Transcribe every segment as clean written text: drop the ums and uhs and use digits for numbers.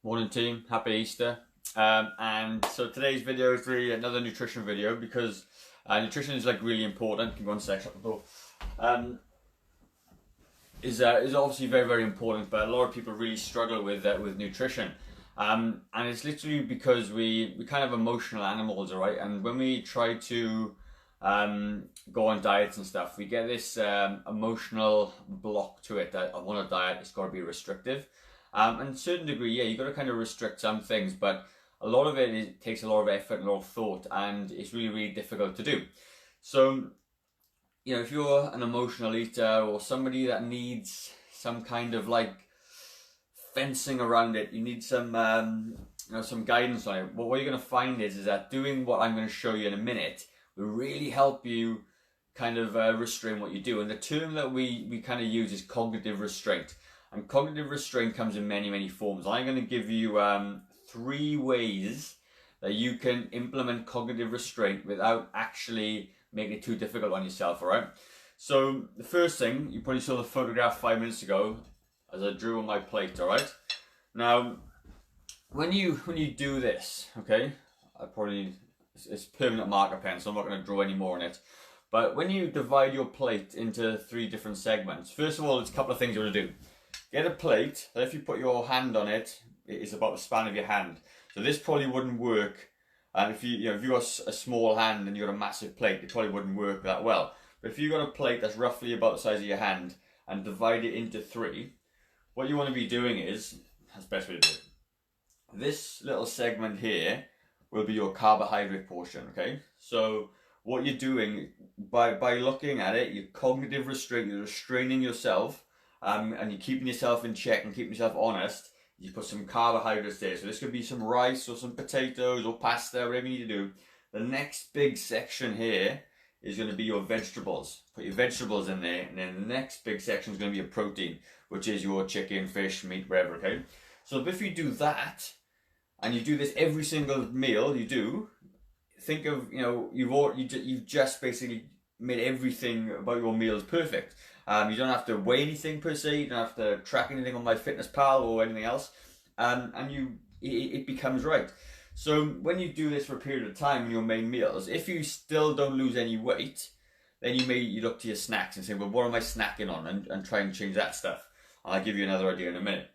Morning team, happy Easter. And so today's video is really another nutrition video because nutrition is like really important. Give me one sec, shut the door. Is obviously very important, but a lot of people really struggle with nutrition. And it's literally because we kind of emotional animals, right? And when we try to go on diets and stuff, we get this emotional block to it that I want a diet, it's got to be restrictive. And to a certain degree, yeah, you've got to kind of restrict some things, but a lot of it takes a lot of effort and a lot of thought, and it's really difficult to do. So, you know, if you're an emotional eater or somebody that needs some kind of like fencing around it, you need some some guidance on it. What you're going to find is that doing what I'm going to show you in a minute will really help you kind of restrain what you do. And the term that we kind of use is cognitive restraint. And cognitive restraint comes in many forms. I'm going to give you 3 ways that you can implement cognitive restraint without actually making it too difficult on yourself, alright? So the first thing, you probably saw the photograph 5 minutes ago as I drew on my plate, alright? Now, when you do this, okay, it's permanent marker pen, so I'm not going to draw any more on it. But when you divide your plate into 3 different segments, first of all, there's a couple of things you want to do. Get a plate that if you put your hand on it, it is about the span of your hand. So this probably wouldn't work. And if you got a small hand and you got a massive plate, it probably wouldn't work that well. But if you got a plate that's roughly about the size of your hand and divide it into 3, what you want to be doing is, that's the best way to do it. This little segment here will be your carbohydrate portion, okay? So what you're doing by looking at it, you're cognitive restraint, you're restraining yourself. And you're keeping yourself in check and keeping yourself honest. You put some carbohydrates there. So this could be some rice or some potatoes or pasta, whatever you need to do. The next big section here is going to be your vegetables. Put your vegetables in there. And then the next big section is going to be your protein, which is your chicken, fish, meat, whatever, okay? So if you do that, and you do this every single meal you do, think of, you've just basically made everything about your meals perfect. You don't have to weigh anything per se, you don't have to track anything on MyFitnessPal or anything else, and it becomes right. So when you do this for a period of time in your main meals, if you still don't lose any weight, then you look to your snacks and say, well, what am I snacking on, and try and change that stuff. I'll give you another idea in a minute.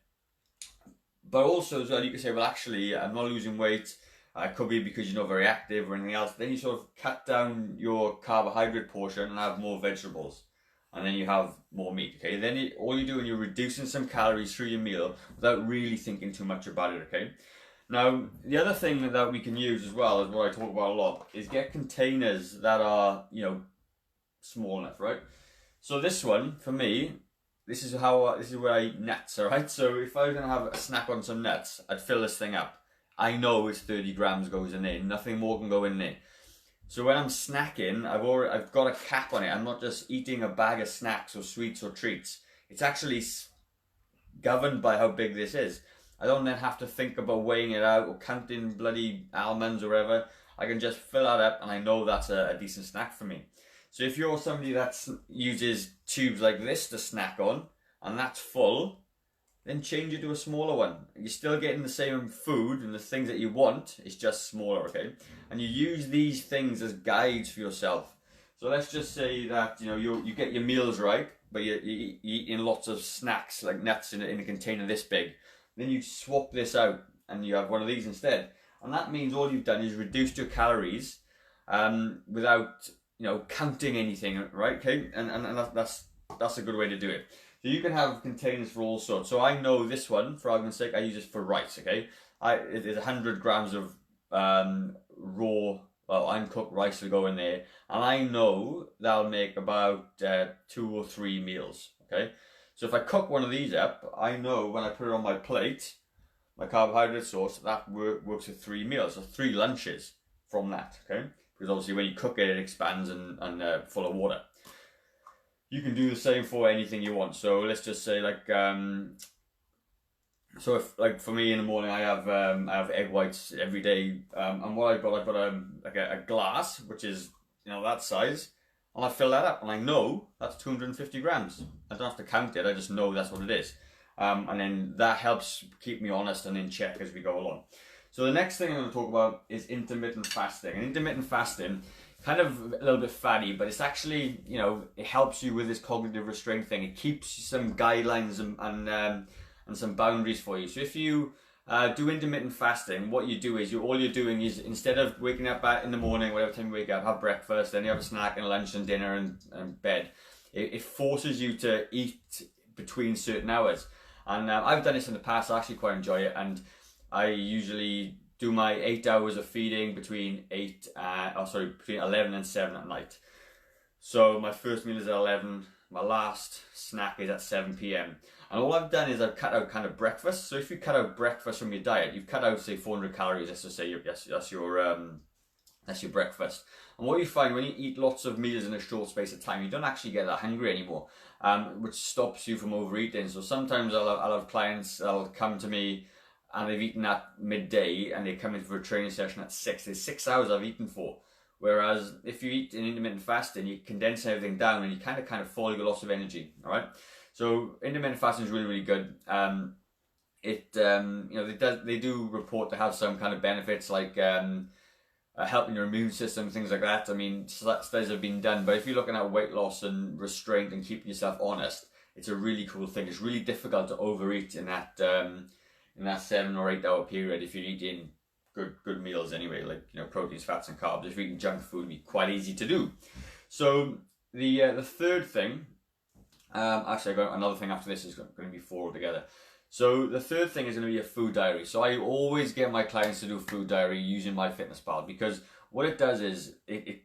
But also as well, you can say, well, actually, I'm not losing weight. It could be because you're not very active or anything else. Then you sort of cut down your carbohydrate portion and have more vegetables. And then you have more meat, okay? Then all you're doing, you're reducing some calories through your meal without really thinking too much about it, okay? Now, the other thing that we can use as well, is what I talk about a lot, is get containers that are, small enough, right? So this one, for me, this is where I eat nuts, all right? So if I was going to have a snack on some nuts, I'd fill this thing up. I know it's 30 grams goes in there. Nothing more can go in there. So when I'm snacking, I've got a cap on it. I'm not just eating a bag of snacks or sweets or treats. It's actually governed by how big this is. I don't then have to think about weighing it out or counting bloody almonds or whatever. I can just fill that up and I know that's a decent snack for me. So if you're somebody that uses tubes like this to snack on and that's full, then change it to a smaller one. You're still getting the same food and the things that you want, it's just smaller, okay? And you use these things as guides for yourself. So let's just say that you get your meals right, but you're eating lots of snacks like nuts in a container this big. Then you swap this out and you have one of these instead. And that means all you've done is reduced your calories without counting anything, right? Okay, and that's a good way to do it. So you can have containers for all sorts. So I know this one, for argument's sake, I use this for rice, okay? It is 100 grams of raw, uncooked rice will go in there. And I know that'll make about 2 or 3 meals, okay? So if I cook one of these up, I know when I put it on my plate, my carbohydrate source, that works with 3 meals, so 3 lunches from that, okay? Because obviously when you cook it, it expands and full of water. You can do the same for anything you want. So let's just say so if for me in the morning I have egg whites every day, and what I've got a glass which is that size, and I fill that up and I know that's 250 grams. I don't have to count it, I just know that's what it is. And then that helps keep me honest and in check as we go along. So the next thing I'm going to talk about is intermittent fasting. And intermittent fasting, kind of a little bit fatty, but it's actually, you know, it helps you with this cognitive restraint thing. It keeps some guidelines and some boundaries for you. So if you do intermittent fasting, what you do is all you're doing is, instead of waking up in the morning, whatever time you wake up, have breakfast, then you have a snack and lunch and dinner and bed. It forces you to eat between certain hours. And I've done this in the past. I actually quite enjoy it, and I usually do my 8 hours of feeding between 11 and 7 at night. So my first meal is at 11, my last snack is at 7 p.m. And all I've done is I've cut out kind of breakfast. So if you cut out breakfast from your diet, you've cut out, say, 400 calories. Let's just say that's your breakfast. And what you find when you eat lots of meals in a short space of time, you don't actually get that hungry anymore, which stops you from overeating. So sometimes I'll have clients that'll come to me and they've eaten at midday and they come in for a training session at 6. There's 6 hours I've eaten for. Whereas if you eat in intermittent fasting, you condense everything down and you kind of fall, you get lots of energy. All right. So intermittent fasting is really, really good. You know, they do report to have some kind of benefits like helping your immune system, things like that. I mean, studies have been done, but if you're looking at weight loss and restraint and keeping yourself honest, it's a really cool thing. It's really difficult to overeat in that 7 or 8 hour period if you're eating good meals anyway, like, you know, proteins, fats, and carbs. If you're eating junk food, it'd be quite easy to do. So the third thing, actually I got another thing after this, is going to be 4 altogether. So the third thing is going to be a food diary. So I always get my clients to do a food diary using MyFitnessPal, because what it does is it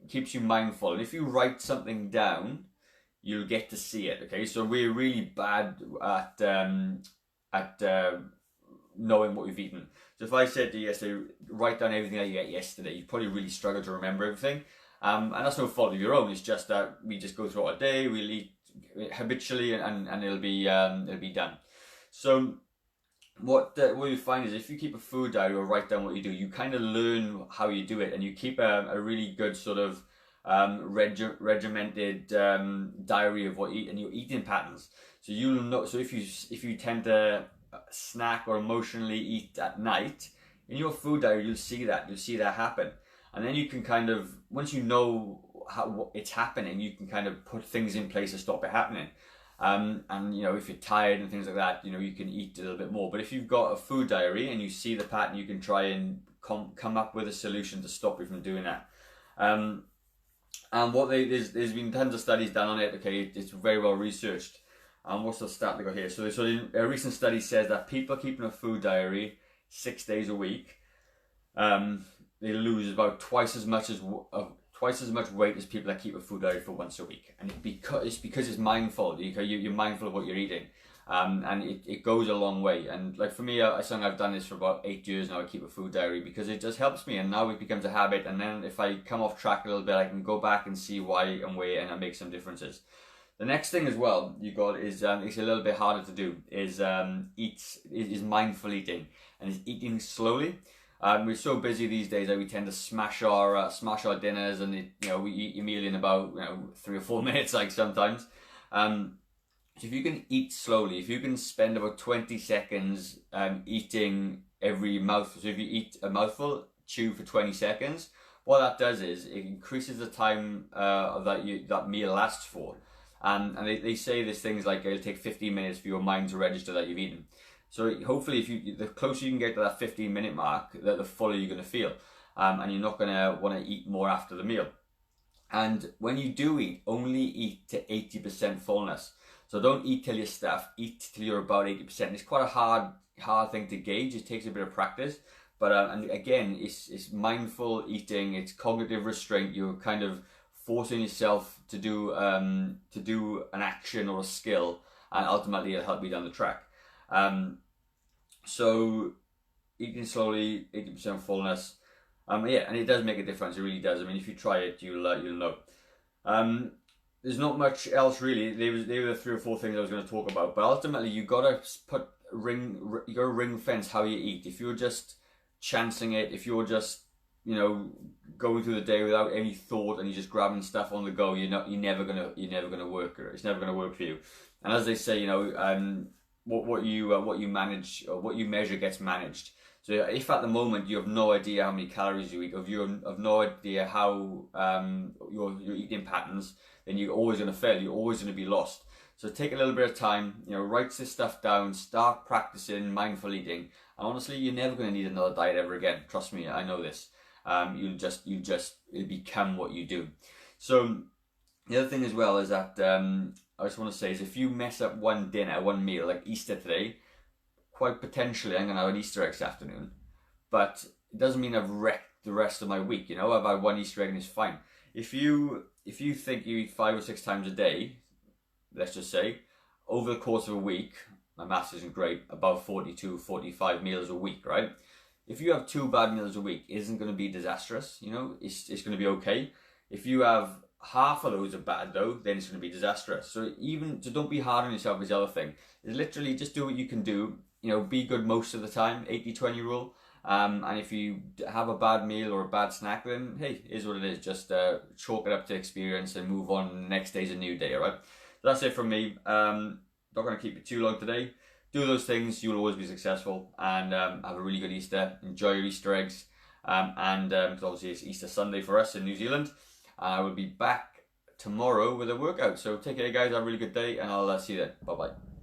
keeps you mindful. And if you write something down, you'll get to see it. Okay, so we're really bad at knowing what we've eaten. So if I said to you yesterday, write down everything that you ate yesterday, you probably really struggle to remember everything. And that's no fault of your own. It's just that we just go through our day, we'll eat habitually, and it'll be done. So what you find is, if you keep a food diary or write down what you do, you kind of learn how you do it, and you keep a really good sort of regimented diary of what you eat and your eating patterns. So you'll know. So if you tend to snack or emotionally eat at night, in your food diary you'll see that happen, and then you can kind of, once you know how it's happening, you can kind of put things in place to stop it happening. And you know, if you're tired and things like that, you know, you can eat a little bit more. But if you've got a food diary and you see the pattern, you can try and come up with a solution to stop you from doing that. And what there's been tons of studies done on it. Okay, it's very well researched. And what's the stat they got here? So a recent study says that people keeping a food diary 6 days a week, they lose about twice as much weight as people that keep a food diary for once a week. And it's because it's mindful. You're mindful of what you're eating, and it goes a long way. And like for me, I've done this for about 8 years now. I keep a food diary because it just helps me, and now it becomes a habit. And then if I come off track a little bit, I can go back and see why and where, and I make some differences. The next thing as well you got is it's a little bit harder to do, is mindful eating, and is eating slowly. We're so busy these days that we tend to smash our dinners, and we eat your meal in about 3 or 4 minutes, like sometimes. So if you can eat slowly, if you can spend about 20 seconds eating every mouthful. So if you eat a mouthful, chew for 20 seconds. What that does is it increases the time that meal lasts for. And they say there's things like it'll take 15 minutes for your mind to register that you've eaten. So hopefully, the closer you can get to that 15-minute mark, the fuller you're going to feel, and you're not going to want to eat more after the meal. And when you do eat, only eat to 80% fullness. So don't eat till you're stuffed. Eat till you're about 80%. It's quite a hard thing to gauge. It takes a bit of practice, but and again, it's mindful eating. It's cognitive restraint. You're kind of forcing yourself to do an action or a skill, and ultimately it'll help you down the track. So eating slowly, 80% fullness, and it does make a difference. It really does. I mean, if you try it, you'll know. There's not much else really. They were the 3 or 4 things I was going to talk about, but ultimately you gotta ring fence how you eat. If you're just chancing it, if you're just going through the day without any thought and you're just grabbing stuff on the go, you're never gonna work. It's never gonna work for you. And as they say, what you manage or what you measure gets managed. So if at the moment you have no idea how many calories you eat, or if you have no idea how your eating patterns, then you're always going to fail. You're always going to be lost. So take a little bit of time, write this stuff down, start practicing mindful eating, and honestly, you're never going to need another diet ever again. Trust me, I know this. It'll become what you do. So the other thing as well is that I just want to say is if you mess up one dinner, one meal, like Easter today, quite potentially I'm going to have an Easter egg this afternoon. But it doesn't mean I've wrecked the rest of my week. I've had one Easter egg and it's fine. If you think you eat 5 or 6 times a day, let's just say, over the course of a week, my maths isn't great, about 42, 45 meals a week, right? If you have 2 bad meals a week, it isn't going to be disastrous, it's going to be okay. If you have half of those are bad though, then it's going to be disastrous. So don't be hard on yourself is the other thing. It's literally just do what you can do, be good most of the time, 80-20 rule. And if you have a bad meal or a bad snack, then hey, it is what it is. Just chalk it up to experience and move on. The next day's a new day, alright? So that's it from me. Not going to keep it too long today. Do those things, you'll always be successful, and have a really good Easter. Enjoy your Easter eggs, because obviously it's Easter Sunday for us in New Zealand. I will be back tomorrow with a workout. So take care, guys. Have a really good day, and I'll see you then. Bye bye.